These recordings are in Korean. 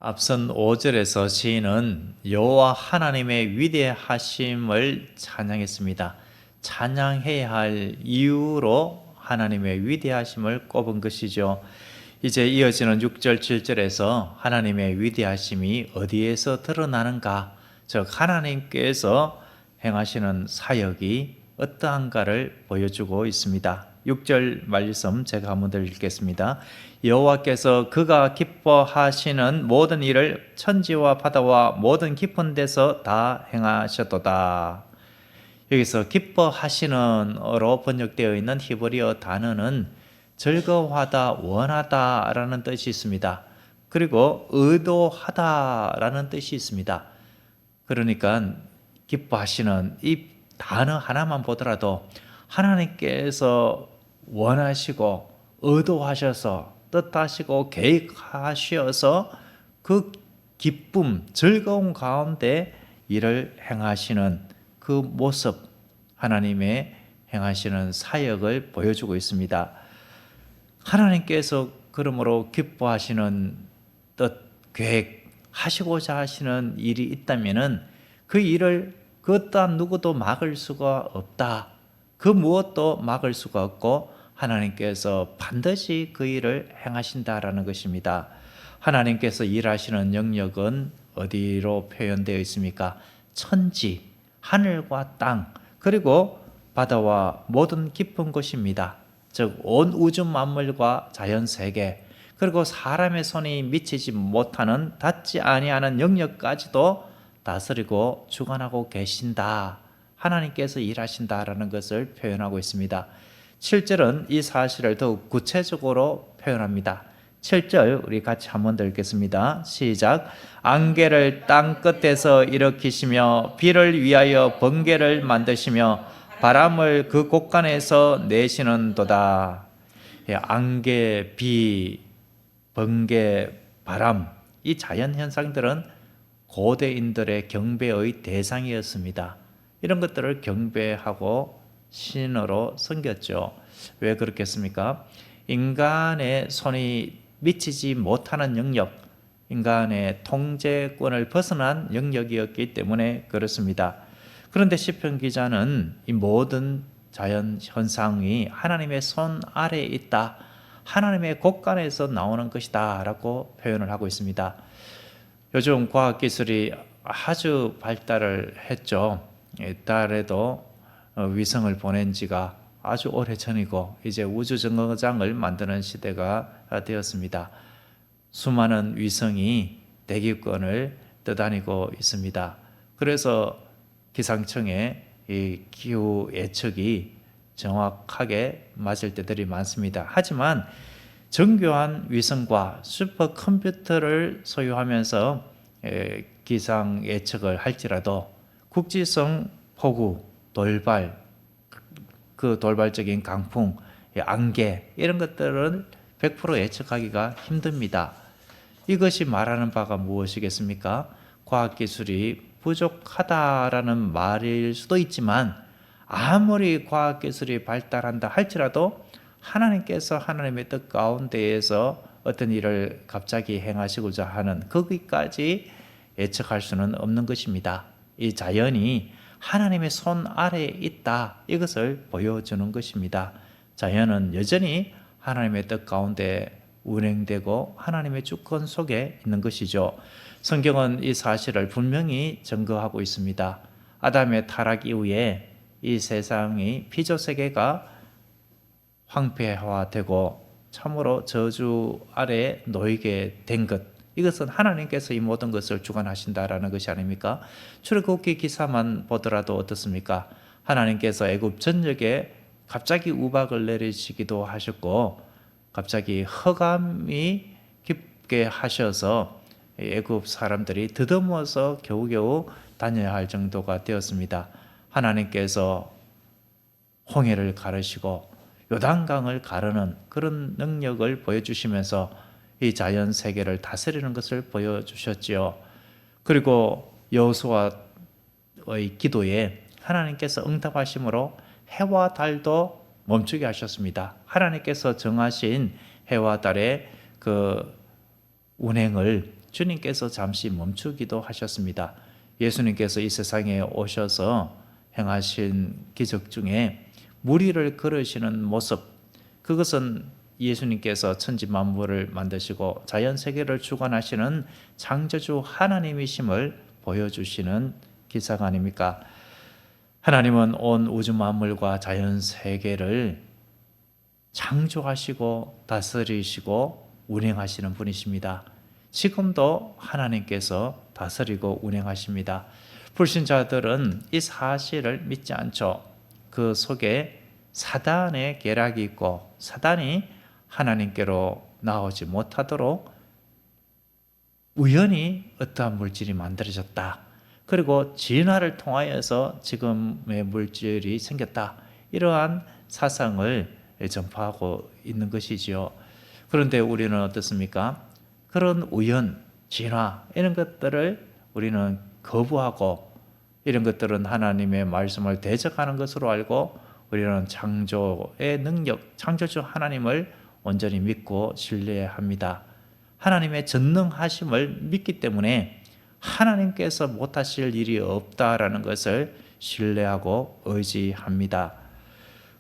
앞선 5절에서 시인은 여호와 하나님의 위대하심을 찬양했습니다. 찬양해야 할 이유로 하나님의 위대하심을 꼽은 것이죠. 이제 이어지는 6절, 7절에서 하나님의 위대하심이 어디에서 드러나는가, 즉 하나님께서 행하시는 사역이 어떠한가를 보여주고 있습니다. 6절 말씀 제가 한번 더 읽겠습니다. 여호와께서 그가 기뻐하시는 모든 일을 천지와 바다와 모든 깊은 데서 다 행하셨도다. 여기서 기뻐하시는어로 번역되어 있는 히브리어 단어는 즐거워하다, 원하다라는 뜻이 있습니다. 그리고 의도하다라는 뜻이 있습니다. 그러니까 기뻐하시는 이 단어 하나만 보더라도 하나님께서 원하시고 의도하셔서 뜻하시고 계획하셔서 그 기쁨, 즐거움 가운데 일을 행하시는 그 모습, 하나님의 행하시는 사역을 보여주고 있습니다. 하나님께서 그러므로 기뻐하시는 뜻, 계획, 하시고자 하시는 일이 있다면은 그 일을 그 어떠한 누구도 막을 수가 없다. 그 무엇도 막을 수가 없고 하나님께서 반드시 그 일을 행하신다라는 것입니다. 하나님께서 일하시는 영역은 어디로 표현되어 있습니까? 천지, 하늘과 땅, 그리고 바다와 모든 깊은 곳입니다. 즉 온 우주 만물과 자연 세계, 그리고 사람의 손이 미치지 못하는, 닿지 아니하는 영역까지도 다스리고 주관하고 계신다. 하나님께서 일하신다라는 것을 표현하고 있습니다. 7절은 이 사실을 더욱 구체적으로 표현합니다. 7절 우리 같이 한번 더 읽겠습니다. 시작. 안개를 땅 끝에서 일으키시며 비를 위하여 번개를 만드시며 바람을 그 곳간에서 내시는도다. 안개, 비, 번개, 바람, 이 자연 현상들은 고대인들의 경배의 대상이었습니다. 이런 것들을 경배하고 신으로 섬겼죠. 왜 그렇겠습니까? 인간의 손이 미치지 못하는 영역, 인간의 통제권을 벗어난 영역이었기 때문에 그렇습니다. 그런데 시편 기자는 이 모든 자연 현상이 하나님의 손 아래에 있다, 하나님의 곳간에서 나오는 것이다 라고 표현을 하고 있습니다. 요즘 과학기술이 아주 발달을 했죠. 달에도 위성을 보낸 지가 아주 오래 전이고 이제 우주정거장을 만드는 시대가 되었습니다. 수많은 위성이 대기권을 떠다니고 있습니다. 그래서 기상청의 이 기후 예측이 정확하게 맞을 때들이 많습니다. 하지만 정교한 위성과 슈퍼컴퓨터를 소유하면서 기상 예측을 할지라도 국지성 폭우, 돌발, 그 돌발적인 강풍, 안개 이런 것들은 100% 예측하기가 힘듭니다. 이것이 말하는 바가 무엇이겠습니까? 과학기술이 부족하다라는 말일 수도 있지만 아무리 과학기술이 발달한다 할지라도 하나님께서 하나님의 뜻 가운데에서 어떤 일을 갑자기 행하시고자 하는 거기까지 예측할 수는 없는 것입니다. 이 자연이 하나님의 손 아래에 있다, 이것을 보여주는 것입니다. 자연은 여전히 하나님의 뜻 가운데 운행되고 하나님의 주권 속에 있는 것이죠. 성경은 이 사실을 분명히 증거하고 있습니다. 아담의 타락 이후에 이 세상이 피조세계가 황폐화되고 참으로 저주 아래 놓이게 된 것, 이것은 하나님께서 이 모든 것을 주관하신다라는 것이 아닙니까? 출애굽기 기사만 보더라도 어떻습니까? 하나님께서 애굽 전역에 갑자기 우박을 내리시기도 하셨고 갑자기 흑암이 깊게 하셔서 애굽 사람들이 더듬어서 겨우겨우 다녀야 할 정도가 되었습니다. 하나님께서 홍해를 가르시고 요단강을 가르는 그런 능력을 보여주시면서 이 자연 세계를 다스리는 것을 보여주셨지요. 그리고 여호수아의 기도에 하나님께서 응답하심으로 해와 달도 멈추게 하셨습니다. 하나님께서 정하신 해와 달의 그 운행을 주님께서 잠시 멈추기도 하셨습니다. 예수님께서 이 세상에 오셔서 행하신 기적 중에 무리를 걸으시는 모습, 그것은 예수님께서 천지 만물을 만드시고 자연 세계를 주관하시는 창조주 하나님이심을 보여주시는 기사가 아닙니까? 하나님은 온 우주 만물과 자연 세계를 창조하시고 다스리시고 운행하시는 분이십니다. 지금도 하나님께서 다스리고 운행하십니다. 불신자들은 이 사실을 믿지 않죠. 그 속에 사단의 계략이 있고 사단이 하나님께로 나오지 못하도록 우연히 어떠한 물질이 만들어졌다. 그리고 진화를 통하여서 지금의 물질이 생겼다. 이러한 사상을 전파하고 있는 것이지요. 그런데 우리는 어떻습니까? 그런 우연, 진화 이런 것들을 우리는 거부하고 이런 것들은 하나님의 말씀을 대적하는 것으로 알고 우리는 창조의 능력, 창조주 하나님을 온전히 믿고 신뢰합니다. 하나님의 전능하심을 믿기 때문에 하나님께서 못하실 일이 없다라는 것을 신뢰하고 의지합니다.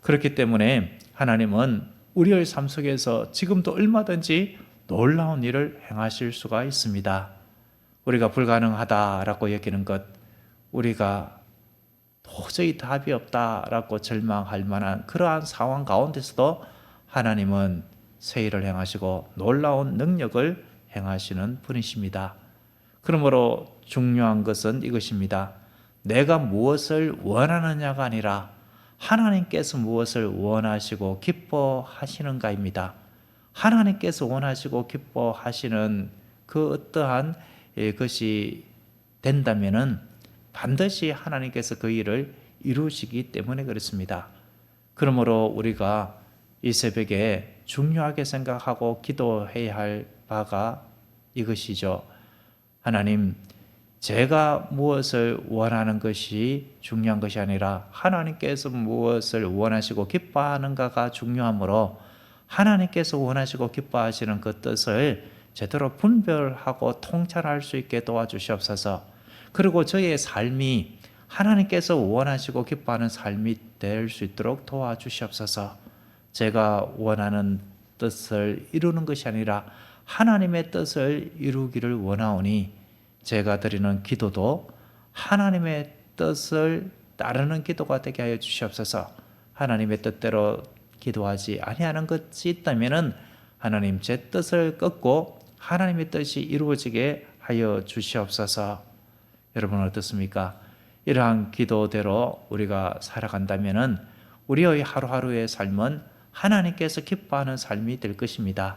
그렇기 때문에 하나님은 우리의 삶 속에서 지금도 얼마든지 놀라운 일을 행하실 수가 있습니다. 우리가 불가능하다라고 여기는 것, 우리가 도저히 답이 없다라고 절망할 만한 그러한 상황 가운데서도 하나님은 새 일을 행하시고 놀라운 능력을 행하시는 분이십니다. 그러므로 중요한 것은 이것입니다. 내가 무엇을 원하느냐가 아니라 하나님께서 무엇을 원하시고 기뻐하시는가입니다. 하나님께서 원하시고 기뻐하시는 그 어떠한 것이 된다면은 반드시 하나님께서 그 일을 이루시기 때문에 그렇습니다. 그러므로 우리가 이 새벽에 중요하게 생각하고 기도해야 할 바가 이것이죠. 하나님, 제가 무엇을 원하는 것이 중요한 것이 아니라 하나님께서 무엇을 원하시고 기뻐하는가가 중요하므로 하나님께서 원하시고 기뻐하시는 그 뜻을 제대로 분별하고 통찰할 수 있게 도와주시옵소서. 그리고 저의 삶이 하나님께서 원하시고 기뻐하는 삶이 될 수 있도록 도와주시옵소서. 제가 원하는 뜻을 이루는 것이 아니라 하나님의 뜻을 이루기를 원하오니 제가 드리는 기도도 하나님의 뜻을 따르는 기도가 되게 하여 주시옵소서. 하나님의 뜻대로 기도하지 아니하는 것이 있다면 하나님 제 뜻을 꺾고 하나님의 뜻이 이루어지게 하여 주시옵소서. 여러분 어떻습니까? 이러한 기도대로 우리가 살아간다면 우리의 하루하루의 삶은 하나님께서 기뻐하는 삶이 될 것입니다.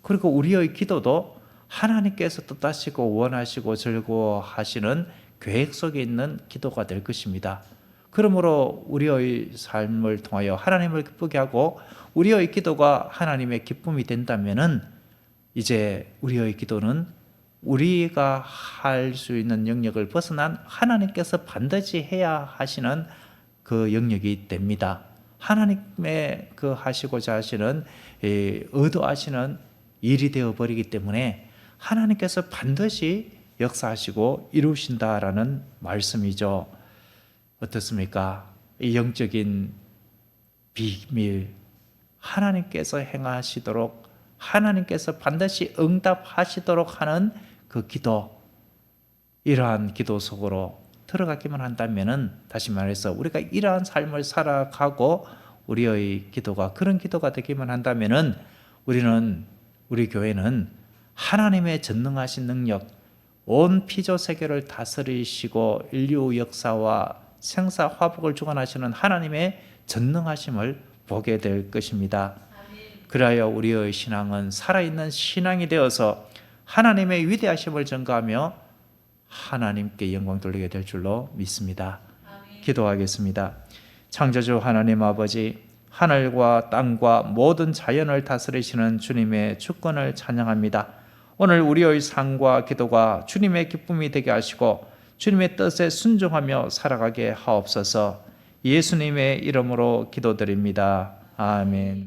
그리고 우리의 기도도 하나님께서 뜻하시고 원하시고 즐거워하시는 계획 속에 있는 기도가 될 것입니다. 그러므로 우리의 삶을 통하여 하나님을 기쁘게 하고 우리의 기도가 하나님의 기쁨이 된다면은 이제 우리의 기도는 우리가 할 수 있는 영역을 벗어난 하나님께서 반드시 해야 하시는 그 영역이 됩니다. 하나님의 그 하시고자 하시는 의도하시는 일이 되어버리기 때문에 하나님께서 반드시 역사하시고 이루신다라는 말씀이죠. 어떻습니까? 이 영적인 비밀, 하나님께서 행하시도록 하나님께서 반드시 응답하시도록 하는 그 기도, 이러한 기도 속으로 들어가기만 한다면 다시 말해서 우리가 이러한 삶을 살아가고 우리의 기도가 그런 기도가 되기만 한다면 우리 교회는 하나님의 전능하신 능력, 온 피조 세계를 다스리시고 인류 역사와 생사 화복을 주관하시는 하나님의 전능하심을 보게 될 것입니다. 그리하여 우리의 신앙은 살아있는 신앙이 되어서 하나님의 위대하심을 전가하며 하나님께 영광 돌리게 될 줄로 믿습니다. 기도하겠습니다. 창조주 하나님 아버지, 하늘과 땅과 모든 자연을 다스리시는 주님의 주권을 찬양합니다. 오늘 우리의 삶과 기도가 주님의 기쁨이 되게 하시고 주님의 뜻에 순종하며 살아가게 하옵소서. 예수님의 이름으로 기도드립니다. 아멘.